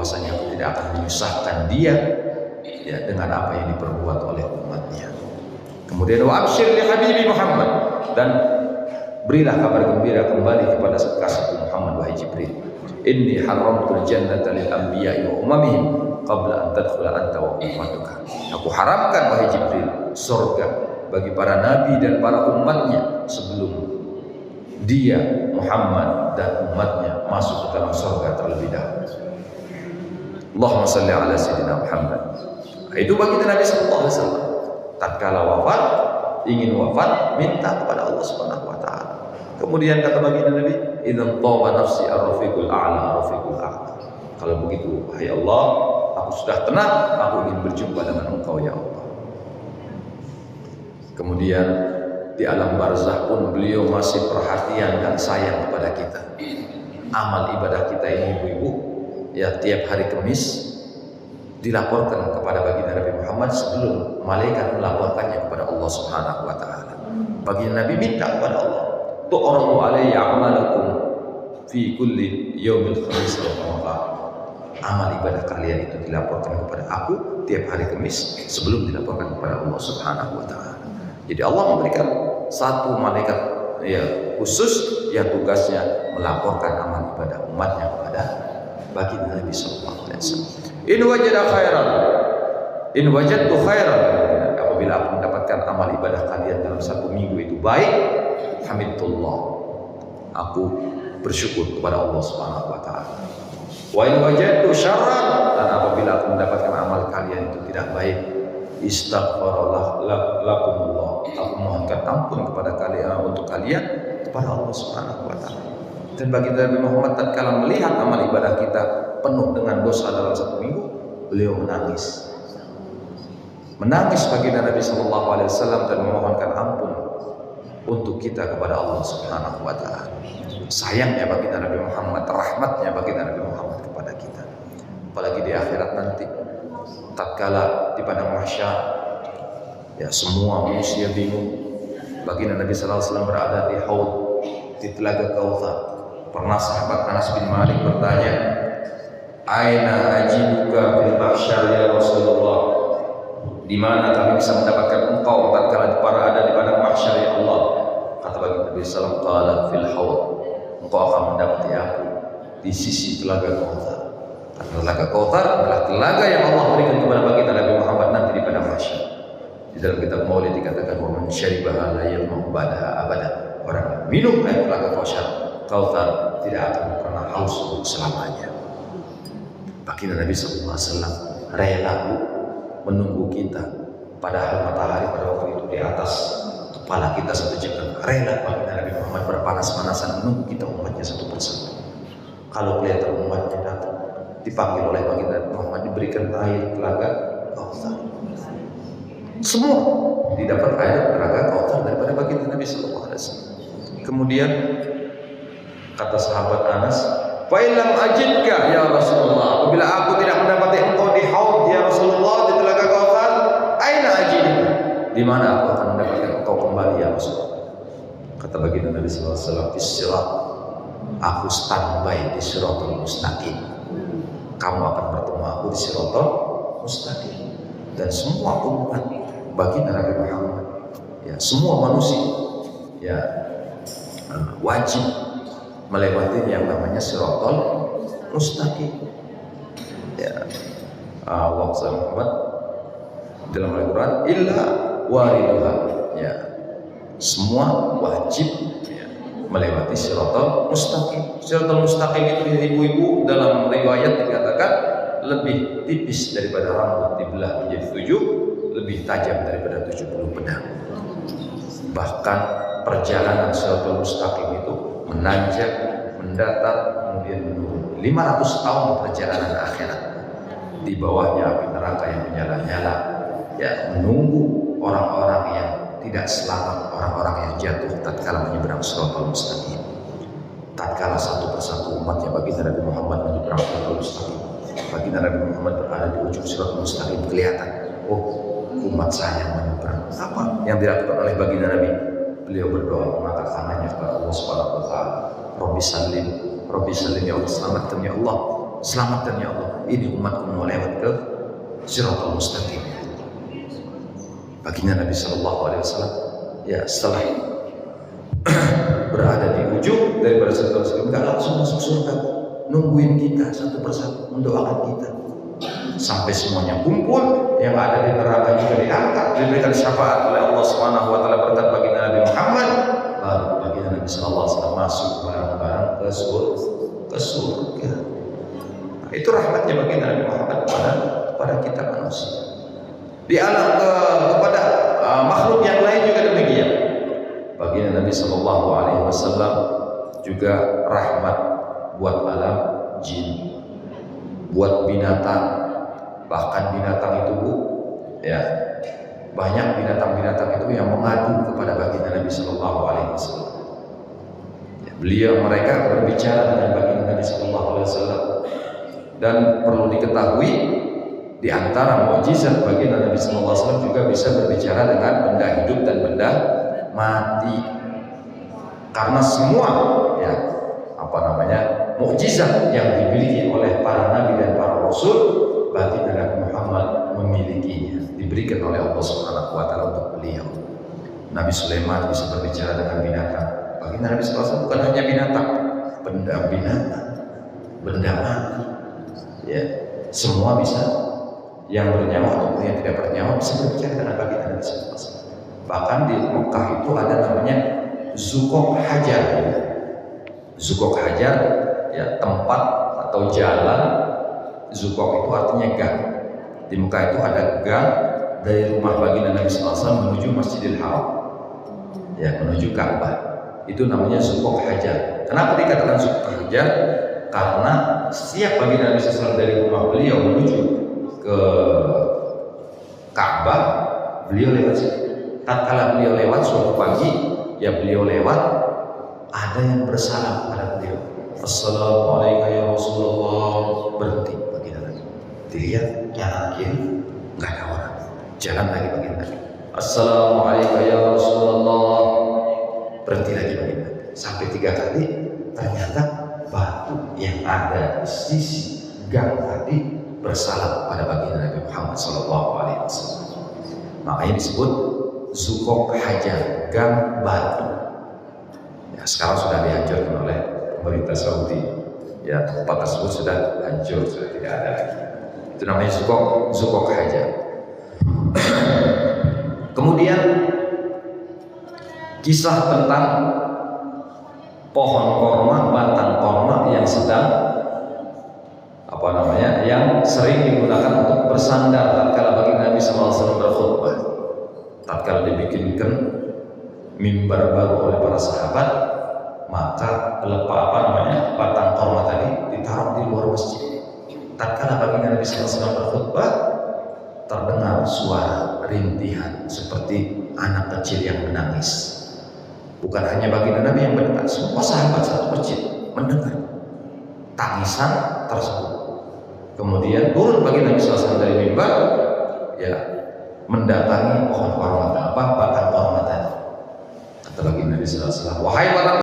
bahwasanya aku tidak akan menyusahkan dia ya dengan apa yang diperbuat oleh umatnya. Kemudian wa absyir li habibi Muhammad, dan berilah kabar gembira kembali kepada kekasihku Muhammad wahai Jibril. Inni haramtul jannata lil anbiya'i wa umamihim qabla an tadkhula anta wa ummatuka. Aku haramkan wahai Jibril surga bagi para nabi dan para umatnya sebelum dia Muhammad dan umatnya masuk ke dalam surga terlebih dahulu. Allahumma salli ala sayyidina Muhammad. Itu bagi Nabi sallallahu alaihi wasallam. Tatkala wafat, ingin wafat, minta kepada Allah Subhanahu wa taala. Kemudian kata baginda Nabi, "Idzan taba nafsi ar-rafiqul a'la, ar-rafiqul a'la." Kalau begitu, hai Allah, aku sudah tenang, aku ingin berjumpa dengan Engkau ya Allah. Kemudian di alam barzakh pun beliau masih perhatian dan sayang kepada kita. Amal ibadah kita ini ibu-ibu, ya tiap hari Kamis dilaporkan kepada baginda Nabi Muhammad sebelum malaikat melaporkannya kepada Allah Subhanahu wa taala. Baginda Nabi minta kepada Allah, "Tu'radu alayya a'malakum fi kulli yaumil khamis wa ramadan." Amal ibadah kalian itu dilaporkan kepada aku tiap hari Kamis sebelum dilaporkan kepada Allah Subhanahu wa taala. Jadi Allah memberikan satu malaikat ya khusus yang tugasnya melaporkan amal ibadah umatnya kepada baginda Nabi sallallahu alaihi wasallam. In wajada khairan, in wajadtu khairan, apabila aku mendapatkan amal ibadah kalian dalam satu minggu itu baik, hamidullah, aku bersyukur kepada Allah Subhanahu wa taala. Wa in wajadtu syarran, dan apabila aku mendapatkan amal kalian itu tidak baik, istaghfarallah, aku mohonkan ampun kepada kalian, untuk kalian kepada Allah Subhanahu wa taala. Dan bagi Nabi Muhammad tatkala melihat amal ibadah kita penuh dengan dosa dalam satu minggu, beliau menangis. Menangis baginda Nabi sallallahu alaihi wasallam dan memohonkan ampun untuk kita kepada Allah Subhanahu wa taala. Sayangnya baginda Nabi Muhammad, rahmatnya baginda Nabi Muhammad kepada kita. Apalagi di akhirat nanti, tatkala di padang mahsyar, ya semua manusia bingung. Baginda Nabi sallallahu alaihi wasallam berada di haud, di telaga Kautsar. Pernah sahabat Anas bin Malik bertanya, "Aina ajiduka fil mahsyar ya Rasulullah?" Di mana kami bisa mendapatkan engkau tatkala berada di padang mahsyar ya Allah? Kata baginda Nabi sallallahu alaihi wasallam, "Qala fil haud." Engkau akan mendapati aku di sisi telaga Kautsar. Telaga Kautsar adalah telaga yang Allah berikan kepada baginda Nabi Muhammad nanti di padang mahsyar. Di dalam kitab Maulid dikatakan, "Wa man syaribaha la yadhma'u ba'daha abada." Orang yang minum air telaga Kautsar tidak akan pernah haus untuk selamanya. Baginda Nabi SAW rela menunggu kita, padahal matahari pada waktu itu di atas kepala kita satu jengkal. Rela baginda Nabi Muhammad berpanas-panasan menunggu kita umatnya satu persatu. Kalau kelihatan umatnya datang, dipanggil oleh baginda Nabi Muhammad, diberikan air telaga Kautsar. Semua didapat air telaga Kautsar daripada baginda Nabi SAW. Kemudian kata sahabat Anas, "Fa illam ajidka ya Rasulullah." Apabila aku tidak mendapati engkau di haud ya Rasulullah, di telaga Kautsar, aina ajidka? Di mana aku akan mendapatkan engkau kembali ya Rasulullah? Kata baginda Nabi sallallahu alaihi wasallam, "Bis-sirat." Aku standby di Siratal Mustaqim. Kamu akan bertemu aku di Siratal Mustaqim. Dan semua umat baginda Nabi Muhammad, ya semua manusia, ya wajib melewati yang namanya Siratal Mustaqim. Ya, Allah Muhammad dalam Al-Quran, "Illa wariduha." Ya, semua wajib ya, melewati Siratal Mustaqim. Siratal Mustaqim itu ibu-ibu dalam riwayat dikatakan lebih tipis daripada rambut dibelah menjadi 7, lebih tajam daripada 70 pedang. Bahkan perjalanan Siratal Mustaqim itu menanjak, mendatar, kemudian menurun. 500 tahun perjalanan akhirat. Di bawahnya api neraka yang menyala-nyala, ya menunggu orang-orang yang tidak selamat, orang-orang yang jatuh tatkala menyeberang Siratal Mustaqim. Tatkala satu persatu umatnya baginda Nabi Muhammad menyeberang Siratal Mustaqim, baginda Nabi Muhammad berada di ujung Siratal Mustaqim, kelihatan, oh umat saya menyeberang. Apa yang dilakukan oleh baginda Nabi? Beliau berdoa mengangkat tangannya kepada Allah Subhanahu wa taala. Rabbi salim ya Allah, selamatkan ya Allah, selamatkan ya Allah. ini umatku mau lewat ke Siratal Mustaqim. Baginda Nabi Shallallahu Alaihi Wasallam ya setelah berada di ujung daripada Siratal Mustaqim nggak langsung masuk surga, nungguin kita satu persatu, mendoakan kita sampai semuanya kumpul. Yang ada di neraka juga diangkat, diberikan syafaat oleh Allah Subhanahu Wa Taala berkat baginda Nabi Muhammad. Lalu baginda Nabi Shallallahu Alaihi Wasallam masuk bareng-bareng ke surga. Nah, itu rahmatnya baginda Nabi Muhammad kepada kita manusia. Di alam kepada makhluk yang lain juga demikian. Baginda Nabi Shallallahu Alaihi Wasallam juga rahmat buat alam jin, buat binatang. Bahkan binatang itu ya banyak binatang-binatang itu yang mengadu kepada baginda Nabi Shallallahu Alaihi Wasallam. Ya, mereka berbicara dengan baginda Nabi Shallallahu Alaihi Wasallam. Dan perlu diketahui di antara mukjizat baginda Nabi Shallallahu Alaihi Wasallam juga bisa berbicara dengan benda hidup dan benda mati. Karena semua ya mukjizat yang dimiliki oleh para nabi dan para rasul, baginda Nabi Muhammad memilikinya, diberikan oleh Allah Subhanahu Wa Taala untuk beliau. Nabi Sulaiman bisa berbicara dengan binatang. Baginda Nabi SAW bukan hanya binatang, benda mati, ya semua bisa, yang bernyawa ataupun yang tidak bernyawa bisa berbicara dengan baginda Nabi SAW. Bahkan di Mekah itu ada namanya Zukok Hajar. Zukok Hajar ya tempat atau jalan. Zukok itu artinya gang. Di Mekah itu ada gang dari rumah baginda Nabi SAW menuju Masjidil Haram, ya menuju Ka'bah. Itu namanya Zukok Hajar. Kenapa dikatakan Zukok Hajar? Karena setiap baginda Nabi SAW dari rumah beliau menuju ke Ka'bah, beliau lewat situ. Tatkala beliau lewat suatu pagi, ya beliau lewat, ada yang bersalam pada beliau. Assalamualaikum ya Rasulullah. Berhenti baginda Nabi. Dilihat kanan kiri nggak ada orang. Jalan lagi baginda Nabi. Assalamualaikum ya Rasulullah. Berhenti lagi baginda Nabi. Sampai 3 kali, ternyata batu yang ada di sisi gang tadi bersalam pada baginda Nabi Muhammad SAW. Makanya disebut Zukok Hajar, gang batu. Ya, sekarang sudah dihancurkan oleh pemerintah Saudi. Ya, tempat tersebut sudah hancur, sudah tidak ada lagi. Itu namanya Zukok Hajar. Kemudian kisah tentang pohon korma, batang korma yang sedang yang sering digunakan untuk bersandar tatkala baginda Nabi SAW berkhutbah. Tatkala dibikinkan mimbar baru oleh para sahabat, maka batang korma tadi ditaruh di luar masjid. Tatkala baginda Nabi SAW berkhutbah, terdengar suara rintihan seperti anak kecil yang menangis. Bukan hanya baginda Nabi yang mendengar, semua sahabat satu masjid mendengar tangisan tersebut. Kemudian turun baginda Nabi SAW dari mimbar, ya mendatangi pohon korma, batang korma tadi. Kata baginda Nabi SAW, wahai batang